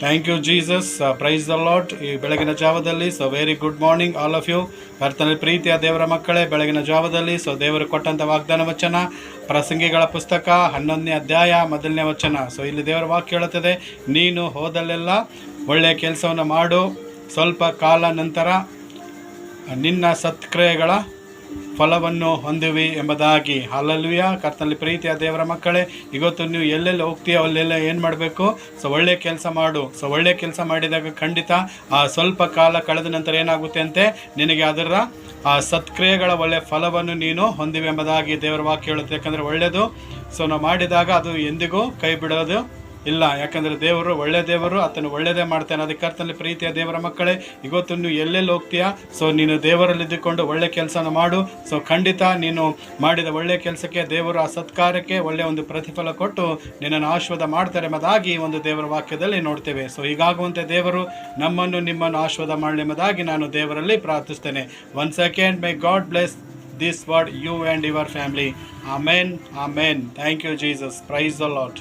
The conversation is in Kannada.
Thank you Jesus. Praise the Lord. ಈ ಬೆಳಗಿನ ಜಾವದಲ್ಲಿ very good morning all of you. ಕರ್ತನಲ್ಲಿ ಪ್ರೀತಿಯ ದೇವರ ಮಕ್ಕಳೇ, ಬೆಳಗಿನ ಜಾವದಲ್ಲಿ ದೇವರು ಕೊಟ್ಟಂಥ ವಾಗ್ದಾನ ವಚನ ಪ್ರಸಂಗಿಗಳ ಪುಸ್ತಕ 11ನೇ ಅಧ್ಯಾಯ 1ನೇ ವಚನ. ಇಲ್ಲಿ ದೇವರ ವಾಕ್ಯ ಹೇಳುತ್ತದೆ, ನೀನು ಹೋದಲ್ಲೆಲ್ಲ ಒಳ್ಳೆಯ ಕೆಲಸವನ್ನು ಮಾಡು, ಸ್ವಲ್ಪ ಕಾಲ ನಂತರ ನಿನ್ನ ಸತ್ಕ್ರಿಯೆಗಳ ಫಲವನ್ನು ಹೊಂದುವಿ ಎಂಬುದಾಗಿ. ಹಲ್ಲೆಲೂಯಾ. ಕರ್ತನಲ್ಲಿ ಪ್ರೀತಿಯ ದೇವರ ಮಕ್ಕಳೇ, ಇವತ್ತು ನೀವು ಎಲ್ಲೆಲ್ಲಿ ಹೋಗ್ತೀಯೋ ಅಲ್ಲೆಲ್ಲ ಏನು ಮಾಡಬೇಕು? ಒಳ್ಳೆಯ ಕೆಲಸ ಮಾಡು. ಒಳ್ಳೆಯ ಕೆಲಸ ಮಾಡಿದಾಗ ಖಂಡಿತ ಆ ಸ್ವಲ್ಪ ಕಾಲ ಕಳೆದ ನಂತರ ಏನಾಗುತ್ತೆ ಅಂತೆ, ನಿನಗೆ ಅದರ ಆ ಸತ್ಕ್ರಿಯೆಗಳ ಒಳ್ಳೆಯ ಫಲವನ್ನು ನೀನು ಹೊಂದಿವೆ ಎಂಬುದಾಗಿ ದೇವರ ವಾಕ್ಯ ಹೇಳುತ್ತೆ. ಯಾಕಂದರೆ ಒಳ್ಳೆಯದು ನಾವು ಮಾಡಿದಾಗ ಅದು ಎಂದಿಗೂ ಕೈ ಬಿಡೋದು ಇಲ್ಲ. ಯಾಕಂದರೆ ದೇವರು ಒಳ್ಳೆಯ ದೇವರು, ಆತನು ಒಳ್ಳೆಯದೇ ಮಾಡ್ತಾನೆ. ಅದಕ್ಕೆ ಕರ್ತನಲ್ಲಿ ಪ್ರೀತಿಯ ದೇವರ ಮಕ್ಕಳೇ, ಇವತ್ತು ನೀವು ಎಲ್ಲೆಲ್ಲಿ ಹೋಗ್ತೀಯಾ ನೀನು ದೇವರಲ್ಲಿ ಇದ್ದುಕೊಂಡು ಒಳ್ಳೆ ಕೆಲಸನ ಮಾಡು. ಖಂಡಿತ ನೀನು ಮಾಡಿದ ಒಳ್ಳೆಯ ಕೆಲಸಕ್ಕೆ ದೇವರು ಆ ಸತ್ಕಾರ್ಯಕ್ಕೆ ಒಳ್ಳೆಯ ಒಂದು ಪ್ರತಿಫಲ ಕೊಟ್ಟು ನಿನ್ನನ್ನು ಆಶೀರ್ವಾದ ಮಾಡ್ತಾರೆ ಎಂಬುದಾಗಿ ಒಂದು ದೇವರ ವಾಕ್ಯದಲ್ಲಿ ನೋಡ್ತೇವೆ. ಹೀಗಾಗುವಂತೆ ದೇವರು ನಮ್ಮನ್ನು ನಿಮ್ಮನ್ನು ಆಶೀರ್ವಾದ ಮಾಡಲಿ ಎಂಬುದಾಗಿ ನಾನು ದೇವರಲ್ಲಿ ಪ್ರಾರ್ಥಿಸ್ತೇನೆ. One second. My God bless this word you and your family. Amen. Amen. Thank you Jesus. Praise the Lord.